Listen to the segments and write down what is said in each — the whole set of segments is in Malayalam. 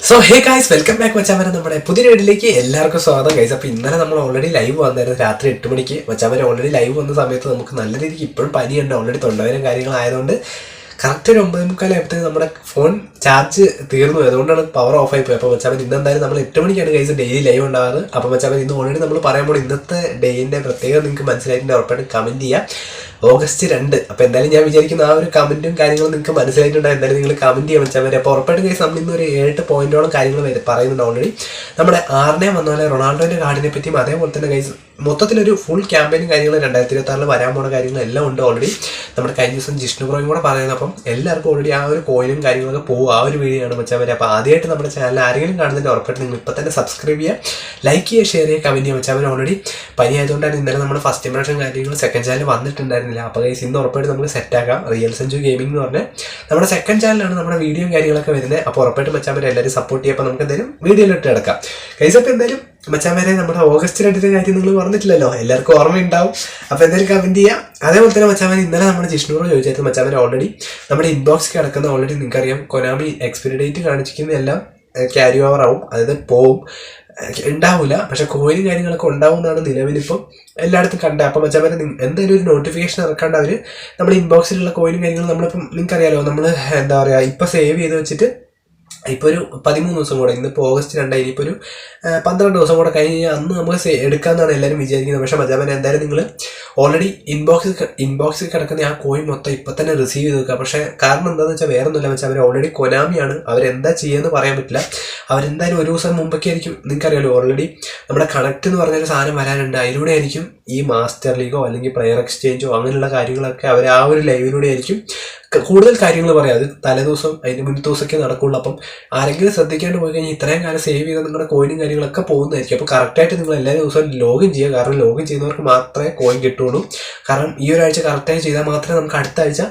So hey guys, welcome back മച്ചാമര. നമ്മുടെ പുതിയ വീഡിയോയിലേക്ക് എല്ലാവർക്കും സ്വാഗതം ഗൈസ്. അപ്പോൾ ഇന്നലെ നമ്മൾ ഓൾറെഡി ലൈവ് വന്നായിരുന്നു രാത്രി 8 മണിക്ക്. മച്ചാമര ഓൾറെഡി ലൈവ് വന്ന സമയത്ത് നമുക്ക് നല്ല രീതിക്ക് ഇപ്പോഴും പനിയുണ്ട്, ഓൾറെഡി തൊണ്ടവേനും കാര്യങ്ങളായതുകൊണ്ട് കറക്റ്റ് ഒരു 9:45 നമ്മുടെ ഫോൺ ചാർജ് തീർന്നു. അതുകൊണ്ടാണ് പവർ ഓഫ് ആയി പോയി. അപ്പോൾ മച്ചാമൻ ഇന്ന് എന്തായാലും നമ്മൾ 8 മണിക്കാണ് ഗൈസ് ഡെയിലി ലൈവ് ഉണ്ടാകുന്നത്. അപ്പോൾ മച്ചാമൻ ഇന്ന് ഓൾറെഡി നമ്മൾ പറയുമ്പോൾ ഇന്നത്തെ ഡേയിൻ്റെ പ്രത്യേകം നിങ്ങൾക്ക് മനസ്സിലായിട്ട് ഉറപ്പായിട്ട് കമൻറ്റ് ചെയ്യുക. August 2. അപ്പോൾ എന്തായാലും ഞാൻ വിചാരിക്കുന്ന ആ ഒരു കമൻറ്റും കാര്യങ്ങളും നിങ്ങൾക്ക് മനസ്സിലായിട്ടുണ്ടാകും. എന്തായാലും നിങ്ങൾ കമൻറ്റ് ചെയ്യാൻ വെച്ചാൽ മതി. അപ്പോൾ ഉറപ്പായിട്ട് ഗൈസ് നമ്മൾ ഇന്ന് ഒരു 7 പോയിന്റോളം കാര്യങ്ങൾ പറയുന്നുണ്ട് ഓൾറെഡി. നമ്മുടെ ആറിനെ വന്ന പോലെ റൊണാൾഡോൻ്റെ കാർഡിനെ പറ്റിയും അതേപോലെ തന്നെ ഗൈസ് മൊത്തത്തിലൊരു ഫുൾ ക്യാമ്പയിനും കാര്യങ്ങളും 2026 വരാൻ പോകുന്ന കാര്യങ്ങളെല്ലാം ഉണ്ട് ഓൾറെഡി. നമ്മുടെ കഴിഞ്ഞ ദിവസം ജിഷ്ണു ബ്രോയും കൂടെ പറയുന്നത്. അപ്പം എല്ലാവർക്കും ഓൾറെഡി ആ ഒരു കോയിനും കാര്യങ്ങളൊക്കെ പോകും. ആ ഒരു വീഡിയോ ആണ് വെച്ചാൽ വരെ. അപ്പോൾ ആദ്യമായിട്ട് നമ്മുടെ ചാനൽ ആരെങ്കിലും കാണുന്നതിൻ്റെ ഉറപ്പായിട്ട് നിങ്ങൾ ഇപ്പോൾ തന്നെ സബ്സ്ക്രൈബ് ചെയ്യുക, ലൈക്ക് ചെയ്യുക, ഷെയർ ചെയ്യുക, കമൻറ്റ് ചെയ്യുക. വെച്ചാൽ ഓൾറെഡി പനി ആയതുകൊണ്ടാണ് ഇന്നലെ നമ്മുടെ ഫസ്റ്റ് ഇംപ്രഷൻ കാര്യങ്ങൾ സെക്കൻഡ് ചാനൽ വന്നിട്ടുണ്ടായിരുന്നില്ല. അപ്പോൾ ഗൈസ് ഇന്ന് ഉറപ്പായിട്ട് നമുക്ക് സെറ്റാക്കാം. റിയൽ സെഞ്ചു ഗെയിമിംഗ് എന്ന് പറഞ്ഞാൽ നമ്മുടെ സെക്കൻഡ് ചാനലാണ് നമ്മുടെ വീഡിയോയും കാര്യങ്ങളൊക്കെ വരുന്നത്. അപ്പോൾ ഉറപ്പായിട്ട് മച്ചാൻ വരെ എല്ലാവരും സപ്പോർട്ട് ചെയ്യുക. അപ്പോൾ നമുക്ക് എന്തായാലും വീഡിയോയിലിട്ട് കിടക്കാം ഗൈസ്. അപ്പോൾ എന്തായാലും മച്ചാൻ വരെ നമ്മുടെ August 2 കാര്യം നിങ്ങൾ പറഞ്ഞിട്ടില്ലല്ലോ, എല്ലാവർക്കും ഓർമ്മയുണ്ടാവും. അപ്പോൾ എന്തായാലും കമൻറ്റ് ചെയ്യാം. അതേപോലെ തന്നെ മച്ചാൻ ഇന്നലെ നമ്മുടെ ജിഷ്ണുറോ ചോദിച്ചായിരുന്നു. മച്ചാൻ വരെ ഓൾറെഡി നമ്മുടെ ഇൻബോക്സ് കിടക്കുന്ന ഓൾറെഡി നിങ്ങൾക്കറിയാം കൊനാമി എക്സ്പയറി ഡേറ്റ് കാണിച്ചിരിക്കുന്നതെല്ലാം ക്യാരി ഓവർ ആവും, അതായത് പോവും, ഉണ്ടാവില്ല. പക്ഷെ കോയിനും കാര്യങ്ങളൊക്കെ ഉണ്ടാവുമെന്നാണ് നിലവിലിപ്പം എല്ലായിടത്തും കണ്ടത്. അപ്പം വെച്ചാൽ എന്തായാലും ഒരു നോട്ടിഫിക്കേഷൻ ഇറക്കാണ്ട് അവർ നമ്മുടെ ഇൻബോക്സിലുള്ള കോയിനും കാര്യങ്ങളും നമ്മളിപ്പം നിങ്ങൾക്കറിയാലോ, നമ്മൾ എന്താ പറയുക ഇപ്പം സേവ് ചെയ്ത് വെച്ചിട്ട് ഇപ്പോൾ ഒരു 13 ദിവസം കൂടെ, ഇന്നിപ്പോൾ August 2, ഇനിയിപ്പോൾ ഒരു 12 ദിവസം കൂടെ കഴിഞ്ഞ് അന്ന് നമുക്ക് എടുക്കാമെന്നാണ് എല്ലാവരും വിചാരിക്കുന്നത്. പക്ഷേ മജാമൻ എന്തായാലും നിങ്ങൾ ഓൾറെഡി ഇൻബോക്സിൽ കിടക്കുന്ന ആ കോയിൻ മൊത്തം ഇപ്പം തന്നെ റിസീവ് ചെയ്ത് വെക്കുക. പക്ഷേ കാരണം എന്താണെന്ന് വെച്ചാൽ വേറെ ഒന്നുമില്ല വെച്ചാൽ അവർ ഓൾറെഡി കൊനാമിയാണ്, അവരെന്താ ചെയ്യുമെന്ന് പറയാൻ പറ്റില്ല. അവരെന്തായാലും ഒരു ദിവസം മുമ്പൊക്കെ ആയിരിക്കും, നിങ്ങൾക്കറിയാലോ ഓൾറെഡി നമ്മുടെ കണക്ട് എന്ന് പറഞ്ഞൊരു സാധനം വരാനുണ്ട്. അതിലൂടെ ആയിരിക്കും ഈ മാസ്റ്റർ ലീഗോ അല്ലെങ്കിൽ പ്ലെയർ എക്സ്ചേഞ്ചോ അങ്ങനെയുള്ള കാര്യങ്ങളൊക്കെ അവർ ആ ഒരു ലൈവിലൂടെ ആയിരിക്കും കൂടുതൽ കാര്യങ്ങൾ പറയാം. അത് തലേദിവസം അതിൻ്റെ മുന്നത്തെ ദിവസമൊക്കെ നടക്കുള്ളൂ. അപ്പം ആരെങ്കിലും ശ്രദ്ധിക്കാണ്ട് പോയി കഴിഞ്ഞാൽ ഇത്രയും കാലം സേവ് ചെയ്ത നിങ്ങളുടെ കോയിനും കാര്യങ്ങളൊക്കെ പോകുന്നതായിരിക്കും. അപ്പോൾ കറക്റ്റായിട്ട് നിങ്ങൾ എല്ലാ ദിവസവും ലോഗിൻ ചെയ്യുക. കാരണം ലോഗിൻ ചെയ്യുന്നവർക്ക് മാത്രമേ കോയിൻ കിട്ടുള്ളൂ. കാരണം ഈ ഒരാഴ്ച കറക്റ്റായി ചെയ്താൽ മാത്രമേ നമുക്ക് അടുത്ത ആഴ്ച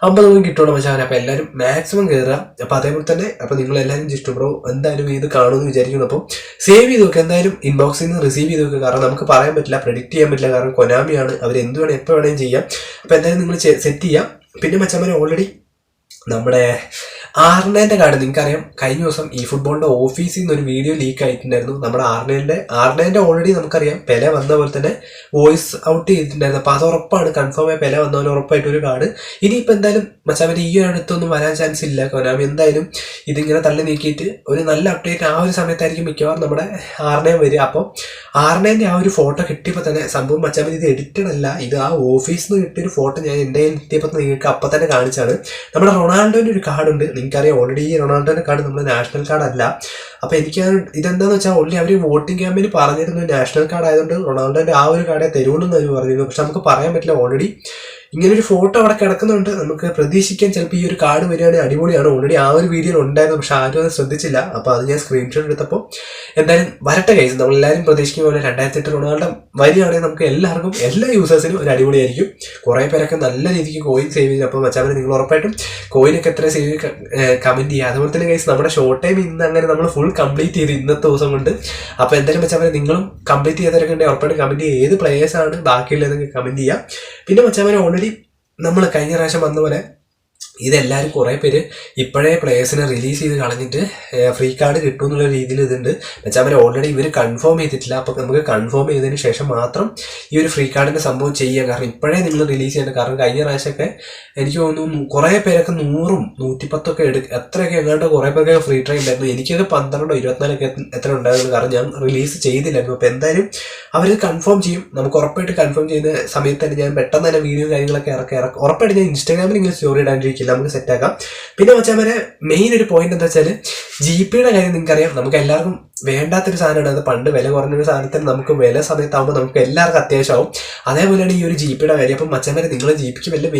50 കോയിൻ കിട്ടുള്ളൂ മച്ചാൻ. അപ്പോൾ എല്ലാവരും മാക്സിമം കയറുക. അപ്പോൾ അതേപോലെ തന്നെ അപ്പോൾ നിങ്ങളെല്ലാവരും ജിഷ്ണു ബ്രോ എന്തായാലും ഇത് കാണുമെന്ന് വിചാരിക്കുന്നു. അപ്പം സേവ് ചെയ്ത് വെക്കുക, എന്തായാലും ഇൻബോക്സിൽ നിന്ന് റിസീവ് ചെയ്ത് വെക്കുക. കാരണം നമുക്ക് പറയാൻ പറ്റില്ല, പ്രെഡിക്റ്റ് ചെയ്യാൻ പറ്റില്ല. കാരണം കൊനാമിയാണ്, അവർ എന്ത് വേണം എപ്പോൾ വേണമെങ്കിലും ചെയ്യാം. അപ്പോൾ എന്തായാലും നിങ്ങൾ സെറ്റ് ചെയ്യാം. പിന്നെ മച്ചാൻ ഓൾറെഡി നമ്മുടെ ആർണേൻ്റെ കാർഡ് നിങ്ങൾക്കറിയാം, കഴിഞ്ഞ ദിവസം ഈ ഫുട്ബോളിൻ്റെ ഓഫീസിൽ നിന്ന് ഒരു വീഡിയോ ലീക്ക് ആയിട്ടുണ്ടായിരുന്നു. നമ്മുടെ ആർണേൻ്റെ ഓൾറെഡി നമുക്കറിയാം പെല വന്ന പോലെ തന്നെ വോയിസ് ഔട്ട് ചെയ്തിട്ടുണ്ടായിരുന്നു. അപ്പോൾ അത് ഉറപ്പാണ്, കൺഫേം ആയി പെല വന്ന പോലെ ഉറപ്പായിട്ടൊരു കാർഡ്. ഇനിയിപ്പോൾ എന്തായാലും മച്ചാവൻ്റെ ഈ ഒരു അടുത്തൊന്നും വരാൻ ചാൻസ് ഇല്ല. കൊനാമി എന്തായാലും ഇതിങ്ങനെ തള്ളി നീക്കിയിട്ട് ഒരു നല്ല അപ്ഡേറ്റ് ആ ഒരു സമയത്തായിരിക്കും മിക്കവാറും നമ്മുടെ ആർണയം വരിക. അപ്പോൾ ആർണേൻ്റെ ആ ഒരു ഫോട്ടോ കിട്ടിയപ്പോൾ തന്നെ സംഭവം മച്ചാവൻ ഇത് എഡിറ്റഡ് അല്ല, ഇത് ആ ഓഫീസിൽ നിന്ന് കിട്ടിയൊരു ഫോട്ടോ ഞാൻ എൻ്റെ കയ്യിൽ എത്തിയപ്പോൾ നിങ്ങൾക്ക് അപ്പം തന്നെ കാണിച്ചാണ്. നമ്മുടെ റൊണാൾഡോൻ്റെ ഒരു കാർഡുണ്ട്, നിങ്ങൾക്കറിയാം ഓൾറെഡി ഈ റൊണാൾഡോൻ്റെ കാർഡ് നമ്മുടെ നാഷണൽ കാർഡ് അല്ല. അപ്പോൾ എനിക്ക് ഇതെന്താണെന്ന് വെച്ചാൽ ഓൾറെഡി അവർ വോട്ടിംഗ് ക്യാമ്പയിന് പറഞ്ഞിരുന്നു നാഷണൽ കാർഡ് ആയതുകൊണ്ട് റൊണാൾഡോൻ്റെ ആ ഒരു കാർഡേ തരുമെന്ന് അവർ പറഞ്ഞിരുന്നു. പക്ഷെ നമുക്ക് പറയാൻ പറ്റില്ല, ഓൾറെഡി ഇങ്ങനൊരു ഫോട്ടോ അവിടെ കിടക്കുന്നുണ്ട്. നമുക്ക് പ്രതീക്ഷിക്കാൻ ചിലപ്പോൾ ഈ ഒരു കാർഡ് വരികയാണെങ്കിൽ അടിപൊളിയാണ്. ഓൾറെഡി ആ ഒരു വീഡിയോയിൽ ഉണ്ടായിരുന്നു, പക്ഷെ ആരും അത് ശ്രദ്ധിച്ചില്ല. അപ്പോൾ അത് ഞാൻ സ്ക്രീൻഷോട്ട് എടുത്തപ്പോൾ എന്തായാലും വരട്ടെ ഗൈസ്. നമ്മളെല്ലാവരും പ്രതീക്ഷിക്കുന്ന പോലെ 2008 റൊണാൾഡോ വരികയാണെങ്കിൽ നമുക്ക് എല്ലാവർക്കും എല്ലാ യൂസേഴ്സിനും ഒരു അടിപൊളിയായിരിക്കും. കുറേ പേരൊക്കെ നല്ല രീതിക്ക് കോയിൻ സേവ് ചെയ്യും. അപ്പോൾ മച്ചാൻ നിങ്ങൾ ഉറപ്പായിട്ടും കോയിനൊക്കെ എത്ര സേവ് കമൻറ്റ് ചെയ്യുക. അതുപോലെ തന്നെ ഗൈസ് നമ്മുടെ ഷോർട്ട് ടൈം ഇന്ന് അങ്ങനെ നമ്മൾ ഫുൾ കംപ്ലീറ്റ് ചെയ്ത് ഇന്നത്തെ ദിവസം കൊണ്ട്. അപ്പോൾ എന്തായാലും മച്ചാൻ നിങ്ങളും കംപ്ലീറ്റ് ചെയ്തവരൊക്കെ ഉണ്ടെങ്കിൽ ഉറപ്പായിട്ടും കമൻറ്റ് ചെയ്യുക, ഏത് പ്ലേയേഴ്സാണ് ബാക്കിയുള്ളതെങ്കിൽ കമൻറ്റ് ചെയ്യുക. പിന്നെ മച്ചാൻ ഓൾറെഡി നമ്മൾ കഴിഞ്ഞ പ്രാവശ്യം വന്ന പോലെ ഇതെല്ലാവരും കുറേ പേര് ഇപ്പോഴേ പ്ലേയേഴ്സിനെ റിലീസ് ചെയ്ത് കളഞ്ഞിട്ട് ഫ്രീ കാർഡ് കിട്ടും എന്നുള്ള രീതിയിൽ ഇതുണ്ട്. വെച്ചാൽ ഓൾറെഡി ഇവർ കൺഫേം ചെയ്തിട്ടില്ല. അപ്പോൾ നമുക്ക് കൺഫേം ചെയ്തതിന് ശേഷം മാത്രം ഈ ഒരു ഫ്രീ കാർഡിൻ്റെ സംഭവം ചെയ്യാം. കാരണം ഇപ്പോഴേ നിങ്ങൾ റിലീസ് ചെയ്യേണ്ട. കാരണം കഴിഞ്ഞ പ്രാവശ്യമൊക്കെ എനിക്ക് തോന്നുന്നു കുറേ പേരൊക്കെ 100ഉം 110 എത്രയൊക്കെ എങ്ങാണ്ട് കുറേ പേരൊക്കെ ഫ്രീ ട്രൈ ഉണ്ടായിരുന്നു. എനിക്കൊക്കെ 12 24 എത്ര ഉണ്ടായിരുന്നു. കാരണം ഞാൻ റിലീസ് ചെയ്തില്ലായിരുന്നു. അപ്പോൾ എന്തായാലും അവർ കൺഫേം ചെയ്യും. നമുക്ക് ഉറപ്പായിട്ട് കൺഫേം ചെയ്യുന്ന സമയത്ത് തന്നെ ഞാൻ പെട്ടെന്ന് തന്നെ വീഡിയോ കാര്യങ്ങളൊക്കെ ഇറക്കാം. ഉറപ്പായിട്ട് ഞാൻ ഇൻസ്റ്റാഗ്രാമിൽ ഇങ്ങനെ സ്റ്റോറി ഇടാണ്ടിരിക്കില്ല, നമുക്ക് സെറ്റാക്കാം. പിന്നെ വെച്ചാൽ വരെ മെയിൻ ഒരു പോയിന്റ് എന്താ വെച്ചാൽ GPയുടെ കാര്യം നിങ്ങൾക്കറിയാം, നമുക്ക് എല്ലാവർക്കും വേണ്ടാത്തൊരു സാധനമാണ്. അത് പണ്ട് വില കുറഞ്ഞൊരു സാധനത്തിന് നമുക്ക് വില സമയത്താകുമ്പോൾ നമുക്ക് എല്ലാവർക്കും അത്യാവശ്യമാവും. അതേപോലെയാണ് ഈ ഒരു GPയുടെ കാര്യം. അപ്പം മച്ചന്മാരെ നിങ്ങൾ GPക്ക്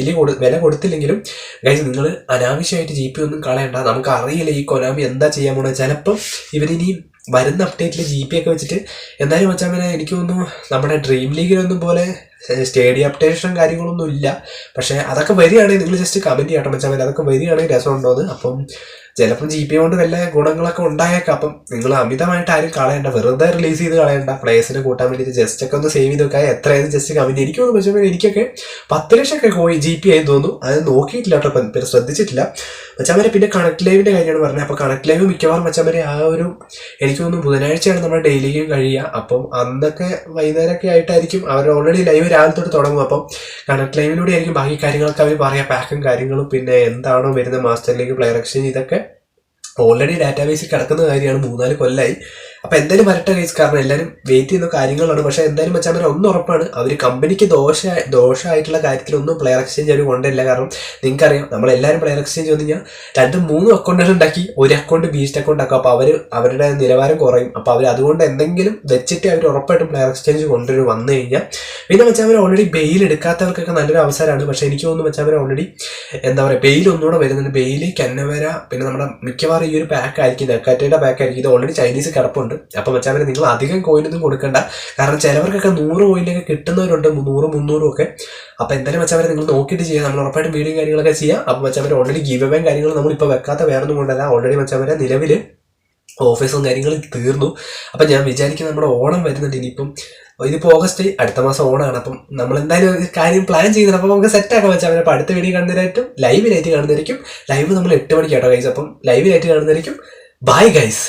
വില കൊടുത്തില്ലെങ്കിലും ഗൈസ് നിങ്ങൾ അനാവശ്യമായിട്ട് GP ഒന്നും കളയണ്ട. നമുക്ക് അറിയില്ല ഈ കൊനാമി എന്താ ചെയ്യാൻ പോകുന്നത്. ചിലപ്പം ഇവരിനി വരുന്ന അപ്ഡേറ്റിൽ GP ഒക്കെ വെച്ചിട്ട് എന്തായാലും മച്ചാൻ എനിക്ക് തോന്നുന്നു നമ്മുടെ ഡ്രീം ലീഗിലൊന്നും പോലെ സ്റ്റേഡിയം അപ്ഡേഷൻ കാര്യങ്ങളൊന്നും ഇല്ല. പക്ഷേ അതൊക്കെ വരികയാണെങ്കിൽ നിങ്ങൾ ജസ്റ്റ് കമൻറ്റ് ചെയ്യണം മച്ചാൻ, അതൊക്കെ വരികയാണെങ്കിൽ രസമുണ്ടോയെന്ന്. അപ്പം ചിലപ്പം GP കൊണ്ട് വല്ല ഗുണങ്ങളൊക്കെ ഉണ്ടായേക്കാം. അപ്പം നിങ്ങൾ അമിതമായിട്ട് ആരും കളയണ്ട, വെറുതെ റിലീസ് ചെയ്ത് കളയണ്ട. പ്ലേയേഴ്സിനെ കൂട്ടാൻ വേണ്ടിയിട്ട് ജസ്റ്റ് ഒക്കെ ഒന്ന് സേവ് ചെയ്ത് വെക്കാൻ എത്രയായിരുന്നു ജസ്റ്റ് കമന്റ്. എനിക്കൊന്ന് പക്ഷേ എനിക്കൊക്കെ 10 ലക്ഷമൊക്കെ GP ആയി തോന്നുന്നു. അത് നോക്കിയിട്ടില്ല കേട്ടോ, പിന്നെ ശ്രദ്ധിച്ചിട്ടില്ല മച്ചാമാരെ. പിന്നെ കണക്ട് ലൈവിന്റെ കാര്യമാണ് പറഞ്ഞത്. അപ്പോൾ കണക്ട് ലൈവ് മിക്കവാറും മച്ചാമാരെ ആ ഒരു എനിക്ക് തോന്നുന്നു ബുധനാഴ്ചയാണ് നമ്മുടെ ഡെയിലി ഗെയിം കഴിയുക. അപ്പം അന്നൊക്കെ വൈകുന്നേരമൊക്കെ ആയിട്ടായിരിക്കും അവർ ഓൾറെഡി ലൈവ് രാവിലെ തൊട്ട് തുടങ്ങും. അപ്പം കണക്ട് ലൈവിലൂടെ ആയിരിക്കും ബാക്കി കാര്യങ്ങളൊക്കെ അവർ പറയാം, പാക്കും കാര്യങ്ങളും, പിന്നെ എന്താണോ വരുന്ന മാസ്റ്റർ ലീഗ്, പ്ലെയർ എക്സ്ചേഞ്ച്, ഇതൊക്കെ ഓൾറെഡി ഡാറ്റാബേസിൽ കിടക്കുന്ന കാര്യമാണ്. 3-4 കൊല്ലമായി. അപ്പൊ എന്തായാലും വരട്ടെ ഗൈസ്, കാരണം എല്ലാവരും വെയിറ്റ് ചെയ്യുന്ന കാര്യങ്ങളാണ്. പക്ഷെ എന്തായാലും മച്ചാൻ ഒന്ന് ഉറപ്പാണ്, അവർ കമ്പനിക്ക് ദോഷമായിട്ടുള്ള കാര്യത്തിലൊന്നും പ്ലെയർ എക്സ്ചേഞ്ച് അവർ കൊണ്ടില്ല. കാരണം നിങ്ങൾക്കറിയാം, നമ്മളെല്ലാവരും പ്ലെയർ എക്സ്ചേഞ്ച് വന്നു കഴിഞ്ഞാൽ 2-3 അക്കൗണ്ടുകൾ ഉണ്ടാക്കി ഒരു അക്കൗണ്ട് ബീസ്റ്റ് അക്കൗണ്ട് ആക്കും. അപ്പോൾ അവരുടെ നിലവാരം കുറയും. അപ്പോൾ അവർ അതുകൊണ്ട് എന്തെങ്കിലും വെച്ചിട്ട് അവർ ഉറപ്പായിട്ടും പ്ലെയർ എക്സ്ചേഞ്ച് കൊണ്ടുവരും വന്നു കഴിഞ്ഞാൽ. പിന്നെ മച്ചാൻ ഓൾറെഡി ബെയിൽ എടുക്കാത്തവർക്കൊക്കെ നല്ലൊരു അവസരമാണ്. പക്ഷെ എനിക്ക് തോന്നുന്നു മച്ചാൻ ഓൾറെഡി എന്താ പറയുക, ബെയിൽ ഒന്നുകൂടെ വരുന്നുണ്ട്. ബെയിൽ, കന്നവര, പിന്നെ നമ്മുടെ മിക്കവാറും ഈ ഒരു പാക്ക് ആയിരിക്കും, നെക്കാറ്റയുടെ പാക്ക് ആയിരിക്കും. ഇത് ഓൾറെഡി ചൈനീസ് കിടപ്പുണ്ട്. അപ്പൊ മച്ചാനെ നിങ്ങൾ അധികം കോയിനൊന്നും കൊടുക്കണ്ട. കാരണം ചിലവർക്കൊക്കെ 100 കോയിനൊക്കെ കിട്ടുന്നവരുണ്ട്, 100-300 ഒക്കെ. അപ്പൊ എന്തായാലും മച്ചാനെ നിങ്ങൾ നോക്കിയിട്ട് ചെയ്യാം. നമ്മൾ ഉറപ്പായിട്ടും വീഡിയോ കാര്യങ്ങളൊക്കെ ചെയ്യാം. അപ്പൊ മച്ചാനെ ഓൾറെഡി ഗീവ് അവേ കാര്യങ്ങൾ നമ്മളിപ്പോൾ വെക്കാത്ത വേറൊന്നും കൊണ്ടല്ല. ഓൾറെഡി മച്ചാനെ നിലവിൽ ഓഫീസും കാര്യങ്ങളും തീർന്നു. അപ്പൊ ഞാൻ വിചാരിക്കുന്നത് നമ്മുടെ ഓണം വരുന്നുണ്ട് ഇനിയിപ്പം. ഇതിപ്പോൾ ഓഗസ്റ്റ്, അടുത്ത മാസം ഓണാണ്. അപ്പം നമ്മൾ എന്തായാലും ഒരു കാര്യം പ്ലാൻ ചെയ്യുന്നത്. അപ്പം നമുക്ക് സെറ്റ് ആക്കാൻ വെച്ചാൽ അപ്പോൾ അടുത്ത വീഡിയോ കാണുന്നതായിട്ടും ലൈവിലായിട്ട് കാണുന്നതായിരിക്കും. ലൈവ് നമ്മൾ 8 മണിക്ക് കേട്ടോ ഗൈസ്. അപ്പം ലൈവിലായിട്ട് കാണുന്നതായിരിക്കും. Bye guys.